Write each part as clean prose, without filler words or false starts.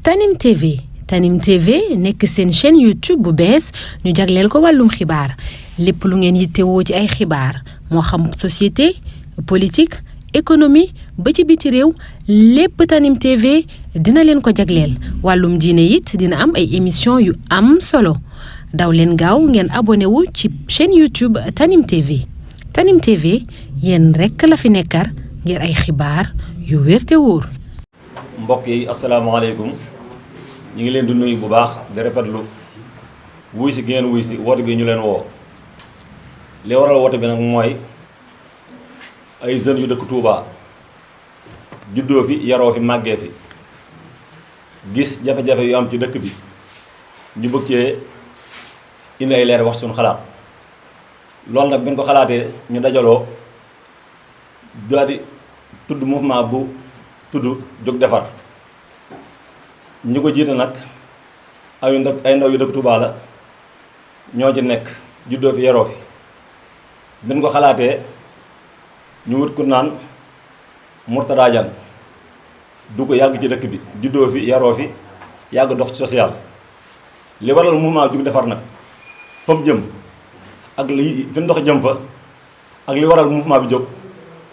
Tanim TV nekk seen chaîne YouTube bu bees ñu jagleel ko wàllum xibaar lépp lu ngeen yittewoo ci ay xibaar moo xam société politique économie ba ci biti réew lépp Tanim TV dina leen ko jagleel wàllum diine it dina am ay émission yu am solo daw leen gaaw ngeen abonné wu ci chaîne YouTube Tanim TV Tanim TV yéen rekk la fi nekkar ngir ay xibaar yu wér te wóor. mbokk yi asalaamaaleykum ñu ngi leen di nuyu bu baax di rafetlu wuy si ngeen wuy si woote bi ñu leen woo li waral woote bi nag mooy ay jeunes yu dëkk Touba juddoo fi yaroo fi màggee fi gis jafe-jafe yu am ci dëkk bi ñu bëgg cee indi ay leer wax suñu xalaat loolu nag bi ñu ko xalaatee ñu dajaloo daal di tudd mouvement bu tudd jóg defar ñu ko jiite nag ay ndaw yu dëkk Touba la ñoo ci nekk juddoo fi yaroo fi bi ñu ko xalaatee ñu wut ku naan Mourtada Diagne du ko yàgg ci dëkk bi juddoo fi yaroo fi yàgg dox ci social li waral mouvement jóg defar nag fa mu jëm ak li fi ndox jëm fa ak li waral mouvement bi jóg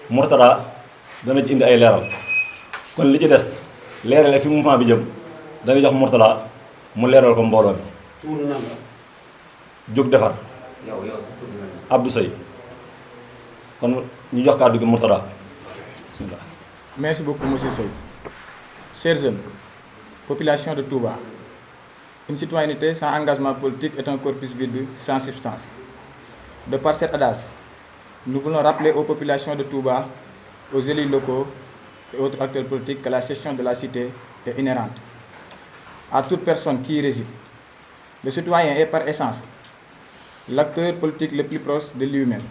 Mourtada dana ci indi ay leeral kon li ci des leerale fi mouvement bi jëm dana jox Mourtada mu leeral ko mbooloo bi jóg defar Abdou Seye kon ñu jox kàddu gi Mourtada. Merci beaucoup monsieur Seye. Chers jeunes, population de Touba, une citoyenneté sans engagement politique est un corpus vide sans substance. De par cet adage, nous voulons rappeler aux populations de Touba, aux élus locaux et autres acteurs politiques que la gestion de la cité est inhérente à toute personne qui y réside. Le citoyen est par essence l'acteur politique le plus proche de lui-même,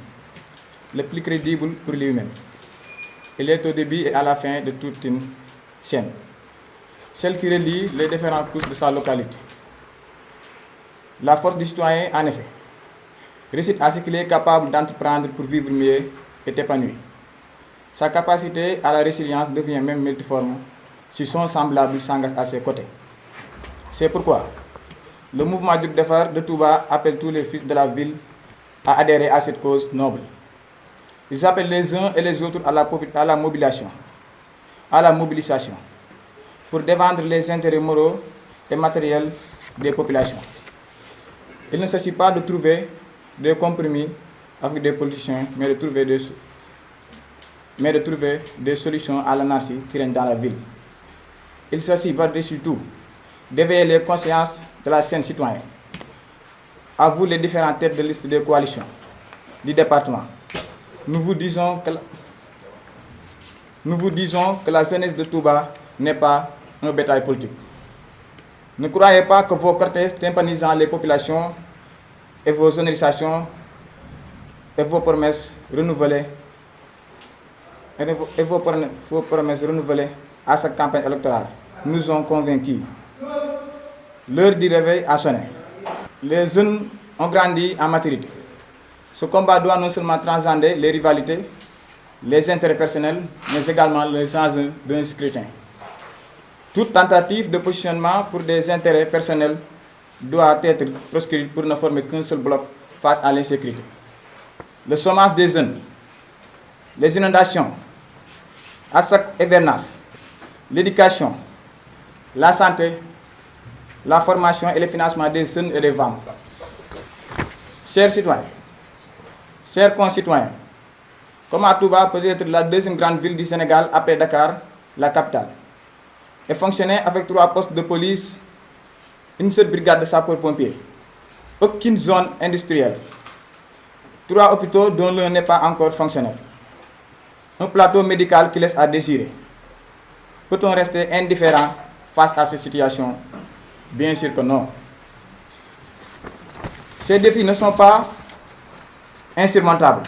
le plus crédible pour lui-même. Il est au début et à la fin de toute une chaîne, celle qui relie les différentes couches de sa localité. La force du citoyen, en effet, réside à ce qu'il est capable d'entreprendre pour vivre mieux et épanoui. Sa capacité à la résilience devient même multiforme si son semblable s'engage à ses côtés. C'est pourquoi le mouvement Jóg Defar de Touba appelle tous les fils de la ville à adhérer à cette cause noble. Ils appellent les uns et les autres à la mobilisation pour défendre les intérêts moraux et matériels des populations. Il ne s'agit pas de trouver des compromis avec des politiciens, mais de trouver des solutions à l'anarchie qui règne dans la ville. Il s'agit par-dessus tout d'éveiller les consciences de la scène citoyenne. À vous les différentes têtes de liste des coalitions du département, nous vous disons que la jeunesse de Touba n'est pas un bétail politique. Ne croyez pas que vos cortèges tympanisant les populations et vos sonorisations et vos promesses renouvelées à cette campagne électorale nous ont convaincus. L'heure du réveil a sonné. Les jeunes ont grandi en maturité. Ce combat doit non seulement transcender les rivalités, les intérêts personnels, mais également les enjeux d'un scrutin. Toute tentative de positionnement pour des intérêts personnels doit être proscrite pour ne former qu'un seul bloc face à l'insécurité. Le chômage des jeunes, les inondations, à chaque hivernage, l'éducation, la santé, la formation et le financement des jeunes et des femmes. Chers citoyens, chers concitoyens, comme Touba peut être la deuxième grande ville du Sénégal après Dakar, la capitale, et fonctionner avec 3 postes de police, une seule brigade de sapeurs-pompiers, aucune zone industrielle, 3 hôpitaux dont l'un n'est pas encore fonctionnel, un plateau médical qui laisse à désirer. Peut-on rester indifférent face à cette situation? Bien sûr que non. Ces défis ne sont pas insurmontables.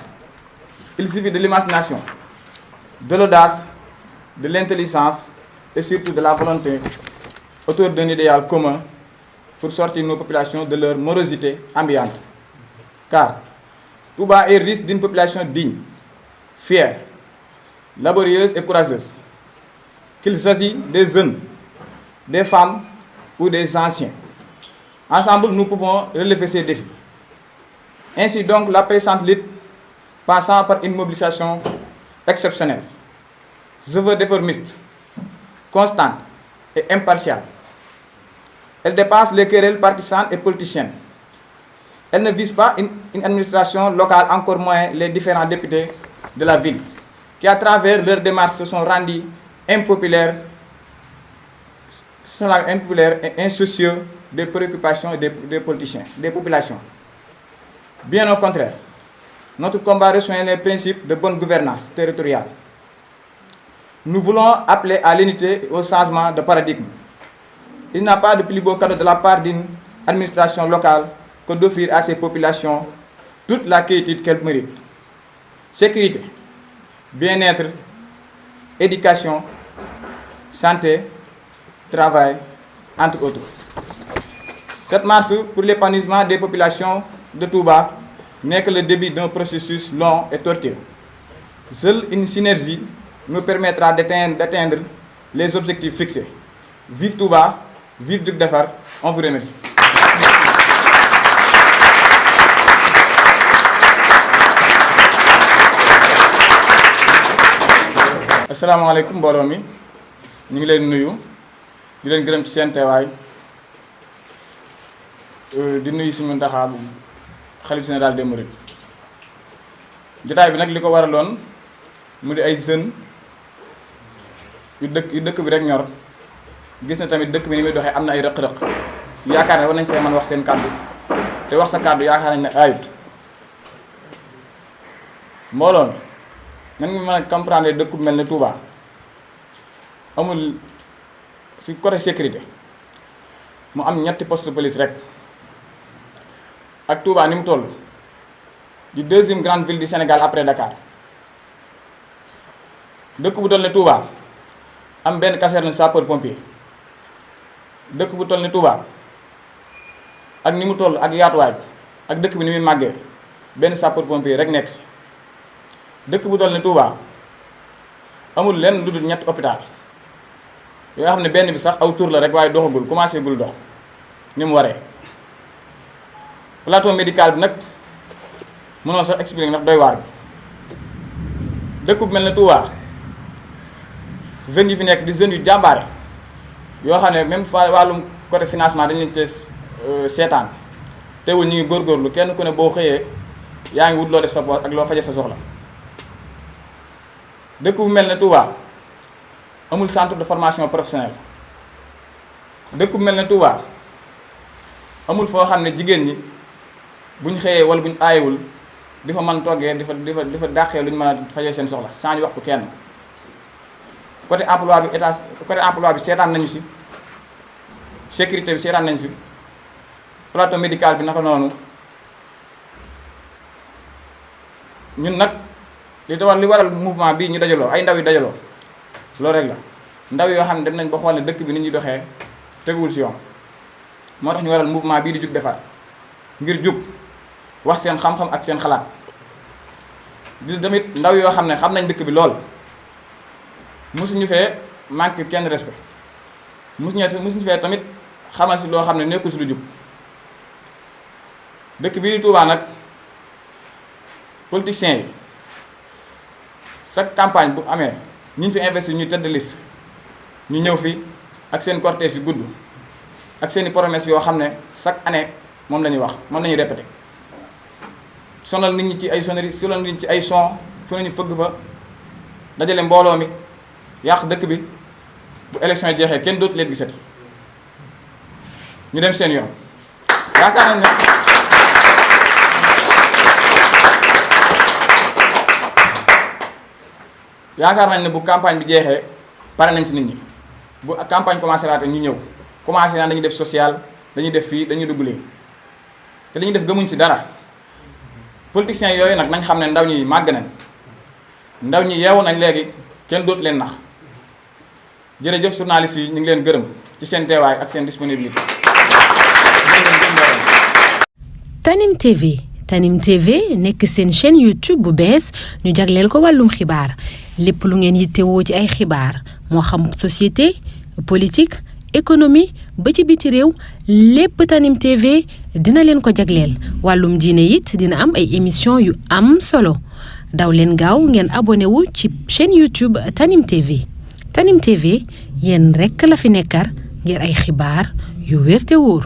Il suffit de l'imagination, de l'audace, de l'intelligence et surtout de la volonté autour d'un idéal commun pour sortir nos populations de leur morosité ambiante. Car Touba est riche d'une population digne, fière, laborieuse et courageuse. Qu'il s'agisse des jeunes, des femmes ou des anciens. Ensemble, nous pouvons relever ces défis. Ainsi donc, la présente lutte, passant par une mobilisation exceptionnelle, je veux réformiste, constante et impartiale. Elle dépasse les querelles partisanes et politiciennes. Elle ne vise pas une administration locale, encore moins les différents députés de la ville, qui à travers leurs démarches se sont rendus impopulaires et insoucieux des préoccupations des politiciens, des populations. Bien au contraire, notre combat rejoint les principes de bonne gouvernance territoriale. Nous voulons appeler à l'unité et au changement de paradigme. Il n'y a pas de plus beau cadeau de la part d'une administration locale que d'offrir à ces populations toute la quiétude qu'elles méritent. Sécurité, bien-être, éducation, santé, travail, entre autres. Cette marche pour l'épanouissement des populations de Touba n'est que le début d'un processus long et tortueux. Seule une synergie nous permettra d'atteindre les objectifs fixés. Vive Touba, vive Diouf Defar, on vous remercie. asalaamaaleykum mbooloo mi ñu ngi leen nuyu di leen gërëm ci seen teewaay di nuyu suñu Muntaxa xalif général des Mourides. jotaay bi nag li ko waraloon mu di ay jeunes yu dëkk bi rek ñor gis na tamit dëkk bi ni muy doxee am na ay rëq-rëq yaakaar ne war nañ see mën wax seen kàddu te wax sa kàddu yaakaar nañ ne ayut mbooloo mi nan nga mën a comprendre dëkk bu mel ne Touba amul ci côté sécurité mu am ñetti poste de police rek ak Touba ni mu toll di deuxième grande ville du Sénégal après Dakar dëkk bu toll ne Touba am benn caserne sapeur pompier dëkk bu toll ne Touba ak ni mu toll ak yaatuwaay ak dëkk bi ni muy màggee benn sapeur pompier rek nekk si dëkk bu toll ne Touba amul lenn lu dul ñetti hôpital yoo xam ne benn bi sax aw tur la rek waaye doxagul commencé gul dox ni mu waree plateau médical bi nag mënoo sax expliquer ndax doy waar bi dëkk bu mel ne Touba jeunes yi fi nekk di jeunes yu jàmbaare yoo xam ne même fa wàllum côté financement dañu leen cee seetaan teewul ñu ngi góorgóorlu kenn ku ne boo xëyee yaa ngi wut loo def sa bopp ak loo faje sa soxla dëkk bu mel ne Touba amul centre de formation professionnelle dëkk bu mel ne Touba amul foo xam ne jigéen ñi buñ xëyee wala buñ aayewul di fa mën toggee di fa dàqee lu ñu mën a fajee seen soxla sans ñu wax ko kenn côté emploi bi seetaan nañu si sécurité bi seetaan nañu si plateau médical bi naka noonu ñun nag li waral mouvement bii ñu dajaloo ay ndaw yu dajaloo loolu rek la ndaw yoo xam ne dem nañ ba xool ne dëkk bi ni ñuy doxee teguwul si yoon moo tax ñu waral mouvement bii di jug defar ngir jug wax seen xam-xam ak seen xalaat di tamit ndaw yoo xam ne xam nañ dëkk bi lool mosuñu fee manqué kenn respect mosuñu fee tamit xamal si loo xam ne nekkul si lu jub dëkk bii di Touba nag politiciens yi chaque campagne bu amee ñu fi investir ñu tête de liste ñu ñëw fi ak seen cortège yu gudd ak seen i promesses yoo xam ne chaque année moom la ñuy wax moom la ñuy répété sonal nit ñi ci ay sonneries sonal nit ñi ci ay son fu nañu fëgg fa dajale mbooloo mi yàq dëkk bi bu élection yi jeexee kenn dootu leen gisati ñu dem seen yoon yaakaar nañ ne bu campagne bi jeexee pare nañ si nit ñi bu campagne commencé laata ñu ñëw commencé naan dañuy def social dañuy def fii dañuy duggulee te li ñuy def gëmuñ si dara politiciens yooyu nag nañ xam ne ndaw ñi màgg nañ ndaw ñi yeewu nañ léegi kenn dootu leen nax jërëjëf journalistes yi ñu ngi leen gërëm ci seen teewaay ak seen disponibilité. Tanim TV nekk seen chaîne YouTube bu bees ñu jagleel ko wàllum xibaar lépp lu ngeen yittewoo ci ay xibaar moo xam société politique économie ba ci biti réew lépp Tanim TV dina leen ko jagleel wàllum diine it dina am ay émission yu am solo daw leen gaaw ngeen abonné wu ci chaîne YouTube Tanim TV Tanim TV yéen rekk la fi nekkar ngir ay xibaar yu wér te wóor